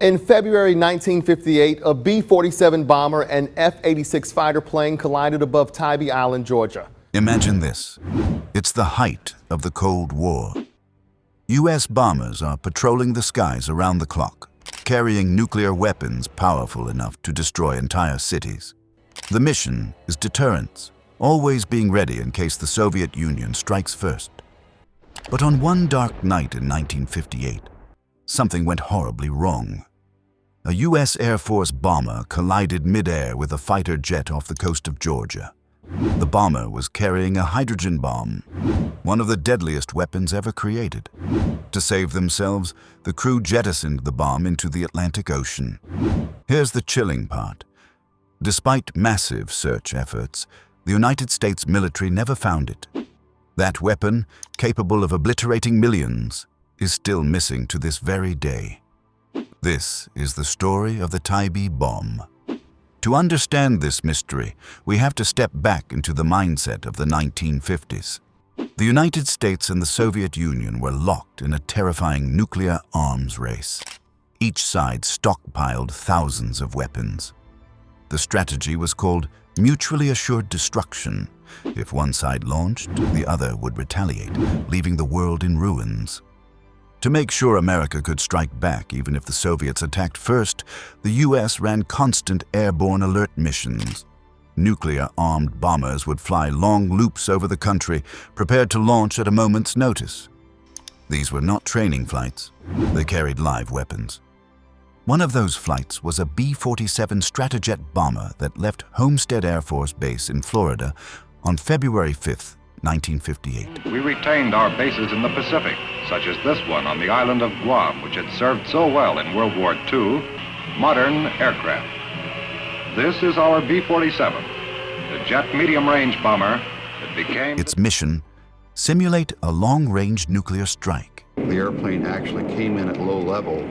In February 1958, a B-47 bomber and F-86 fighter plane collided above Tybee Island, Georgia. Imagine this. It's the height of the Cold War. U.S. bombers are patrolling the skies around the clock, carrying nuclear weapons powerful enough to destroy entire cities. The mission is deterrence, always being ready in case the Soviet Union strikes first. But on one dark night in 1958, something went horribly wrong. A U.S. Air Force bomber collided mid-air with a fighter jet off the coast of Georgia. The bomber was carrying a hydrogen bomb, one of the deadliest weapons ever created. To save themselves, the crew jettisoned the bomb into the Atlantic Ocean. Here's the chilling part. Despite massive search efforts, the United States military never found it. That weapon, capable of obliterating millions, is still missing to this very day. This is the story of the Tybee bomb. To understand this mystery, we have to step back into the mindset of the 1950s. The United States and the Soviet Union were locked in a terrifying nuclear arms race. Each side stockpiled thousands of weapons. The strategy was called mutually assured destruction. If one side launched, the other would retaliate, leaving the world in ruins. To make sure America could strike back even if the Soviets attacked first, the U.S. ran constant airborne alert missions. Nuclear-armed bombers would fly long loops over the country, prepared to launch at a moment's notice. These were not training flights. They carried live weapons. One of those flights was a B-47 Stratojet bomber that left Homestead Air Force Base in Florida on February 5, 1958. We retained our bases in the Pacific, such as this one on the island of Guam, which had served so well in World War II, modern aircraft. This is our B-47, the jet medium-range bomber that became... Its mission, simulate a long-range nuclear strike. The airplane actually came in at low level.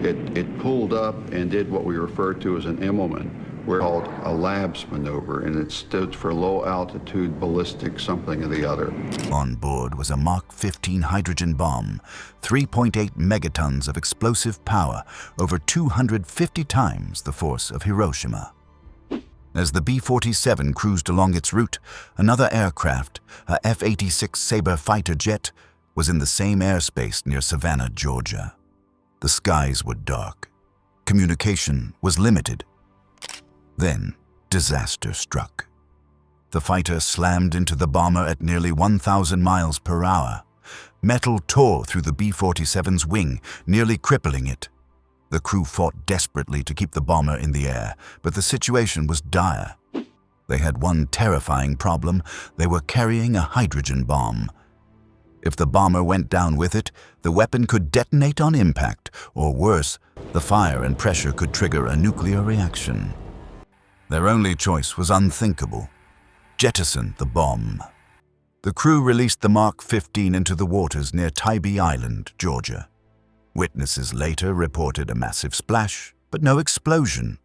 It pulled up and did what we refer to as an Immelman. We're called a LABS maneuver, and it stood for low altitude ballistic something or the other. On board was a Mach 15 hydrogen bomb, 3.8 megatons of explosive power, over 250 times the force of Hiroshima. As the B-47 cruised along its route, another aircraft, a F-86 Sabre fighter jet, was in the same airspace near Savannah, Georgia. The skies were dark. Communication was limited. Then, disaster struck. The fighter slammed into the bomber at nearly 1,000 miles per hour. Metal tore through the B-47's wing, nearly crippling it. The crew fought desperately to keep the bomber in the air, but the situation was dire. They had one terrifying problem: they were carrying a hydrogen bomb. If the bomber went down with it, the weapon could detonate on impact, or worse, the fire and pressure could trigger a nuclear reaction. Their only choice was unthinkable: jettison the bomb. The crew released the Mach 15 into the waters near Tybee Island, Georgia. Witnesses later reported a massive splash, but no explosion.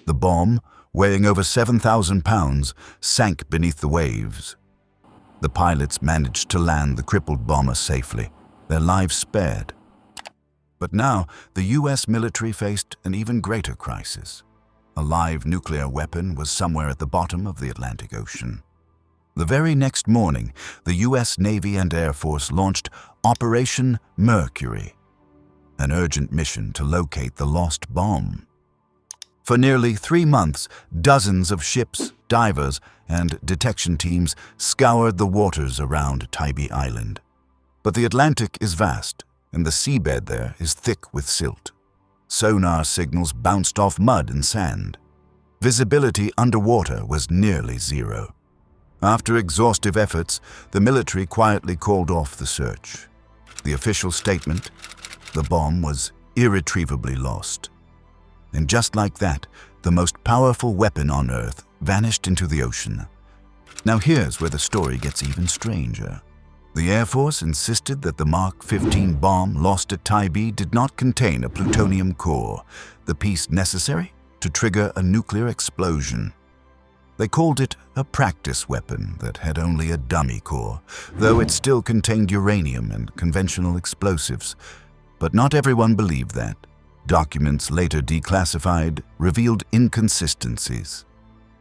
The bomb, weighing over 7,000 pounds, sank beneath the waves. The pilots managed to land the crippled bomber safely, their lives spared. But now, the U.S. military faced an even greater crisis. A live nuclear weapon was somewhere at the bottom of the Atlantic Ocean. The very next morning, the U.S. Navy and Air Force launched Operation Mercury, an urgent mission to locate the lost bomb. For nearly 3 months, dozens of ships, divers, and detection teams scoured the waters around Tybee Island. But the Atlantic is vast, and the seabed there is thick with silt. Sonar signals bounced off mud and sand. Visibility underwater was nearly zero. After exhaustive efforts, the military quietly called off the search. The official statement: the bomb was irretrievably lost. And just like that, the most powerful weapon on Earth vanished into the ocean. Now here's where the story gets even stranger. The Air Force insisted that the Mach 15 bomb lost at Tybee did not contain a plutonium core, the piece necessary to trigger a nuclear explosion. They called it a practice weapon that had only a dummy core, though it still contained uranium and conventional explosives. But not everyone believed that. Documents later declassified revealed inconsistencies.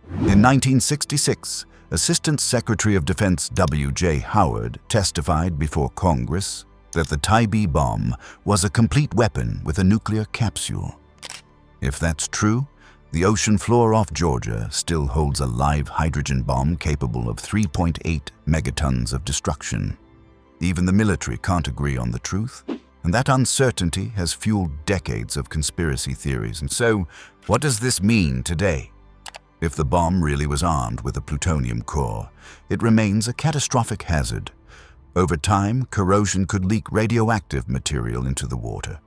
In 1966, Assistant Secretary of Defense W.J. Howard testified before Congress that the Tybee bomb was a complete weapon with a nuclear capsule. If that's true, the ocean floor off Georgia still holds a live hydrogen bomb capable of 3.8 megatons of destruction. Even the military can't agree on the truth, and that uncertainty has fueled decades of conspiracy theories. And so, what does this mean today? If the bomb really was armed with a plutonium core, it remains a catastrophic hazard. Over time, corrosion could leak radioactive material into the water.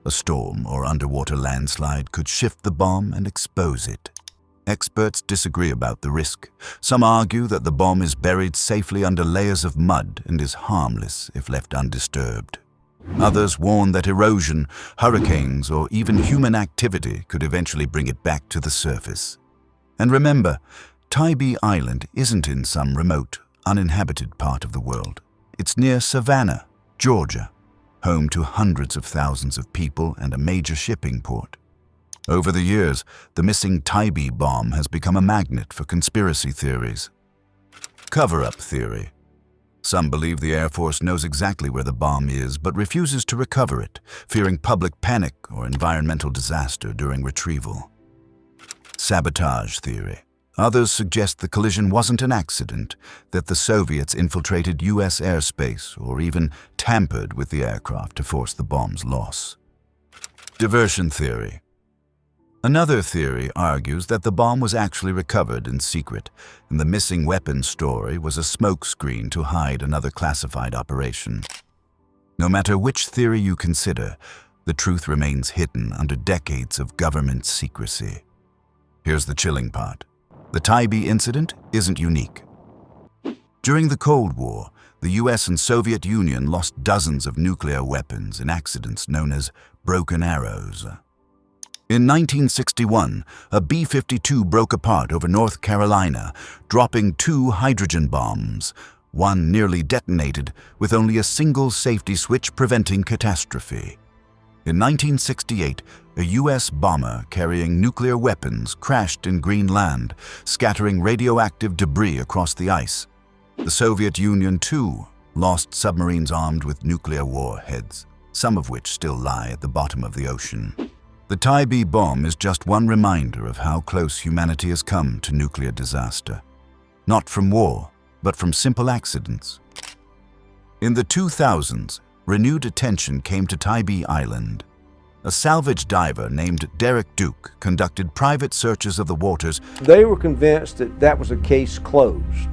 A storm or underwater landslide could shift the bomb and expose it. Experts disagree about the risk. Some argue that the bomb is buried safely under layers of mud and is harmless if left undisturbed. Others warn that erosion, hurricanes, or even human activity could eventually bring it back to the surface. And remember, Tybee Island isn't in some remote, uninhabited part of the world. It's near Savannah, Georgia, home to hundreds of thousands of people and a major shipping port. Over the years, the missing Tybee bomb has become a magnet for conspiracy theories. Cover-up theory. Some believe the Air Force knows exactly where the bomb is but refuses to recover it, fearing public panic or environmental disaster during retrieval. Sabotage theory. Others suggest the collision wasn't an accident, that the Soviets infiltrated U.S. airspace or even tampered with the aircraft to force the bomb's loss. Diversion theory. Another theory argues that the bomb was actually recovered in secret, and the missing weapons story was a smokescreen to hide another classified operation. No matter which theory you consider, the truth remains hidden under decades of government secrecy. Here's the chilling part. The Tybee incident isn't unique. During the Cold War, the US and Soviet Union lost dozens of nuclear weapons in accidents known as broken arrows. In 1961, a B-52 broke apart over North Carolina, dropping 2 hydrogen bombs. One nearly detonated, with only a single safety switch preventing catastrophe. In 1968, a U.S. bomber carrying nuclear weapons crashed in Greenland, scattering radioactive debris across the ice. The Soviet Union, too, lost submarines armed with nuclear warheads, some of which still lie at the bottom of the ocean. The Tybee bomb is just one reminder of how close humanity has come to nuclear disaster. Not from war, but from simple accidents. In the 2000s, renewed attention came to Tybee Island. A salvage diver named Derek Duke conducted private searches of the waters. They were convinced that that was a case closed.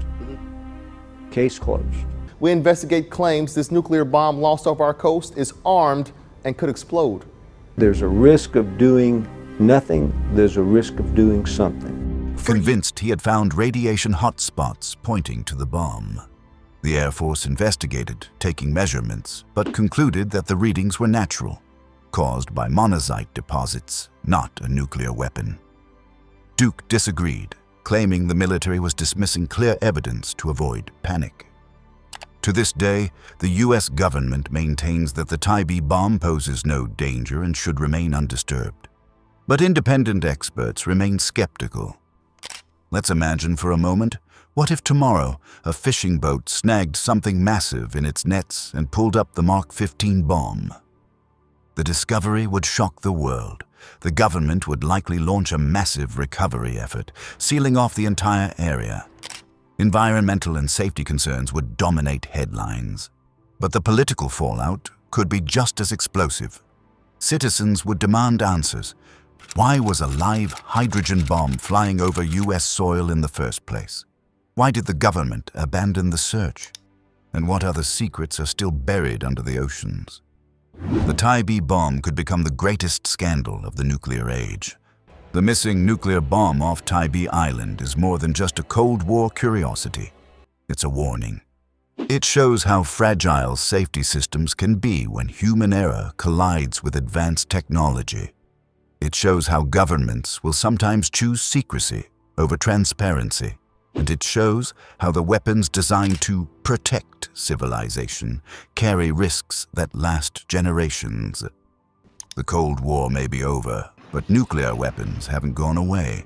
Case closed. We investigate claims this nuclear bomb lost off our coast is armed and could explode. There's a risk of doing nothing. There's a risk of doing something. Convinced he had found radiation hotspots pointing to the bomb. The Air Force investigated, taking measurements, but concluded that the readings were natural, caused by monazite deposits, not a nuclear weapon. Duke disagreed, claiming the military was dismissing clear evidence to avoid panic. To this day, the U.S. government maintains that the Tybee bomb poses no danger and should remain undisturbed. But independent experts remain skeptical. Let's imagine for a moment, what if tomorrow a fishing boat snagged something massive in its nets and pulled up the Mark 15 bomb? The discovery would shock the world. The government would likely launch a massive recovery effort, sealing off the entire area. Environmental and safety concerns would dominate headlines. But the political fallout could be just as explosive. Citizens would demand answers. Why was a live hydrogen bomb flying over U.S. soil in the first place? Why did the government abandon the search? And what other secrets are still buried under the oceans? The Tybee bomb could become the greatest scandal of the nuclear age. The missing nuclear bomb off Tybee Island is more than just a Cold War curiosity. It's a warning. It shows how fragile safety systems can be when human error collides with advanced technology. It shows how governments will sometimes choose secrecy over transparency. And it shows how the weapons designed to protect civilization carry risks that last generations. The Cold War may be over, but nuclear weapons haven't gone away.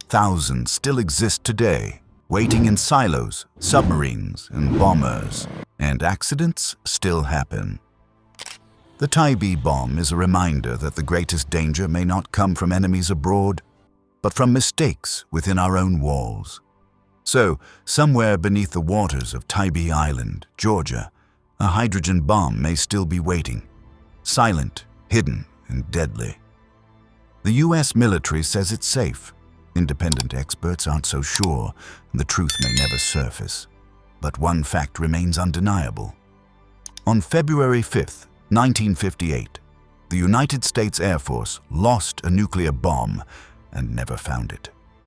Thousands still exist today, waiting in silos, submarines, and bombers, and accidents still happen. The Tybee bomb is a reminder that the greatest danger may not come from enemies abroad, but from mistakes within our own walls. So, somewhere beneath the waters of Tybee Island, Georgia, a hydrogen bomb may still be waiting, silent, hidden, and deadly. The U.S. military says it's safe. Independent experts aren't so sure, and the truth may never surface. But one fact remains undeniable. On February 5th, 1958, the United States Air Force lost a nuclear bomb and never found it.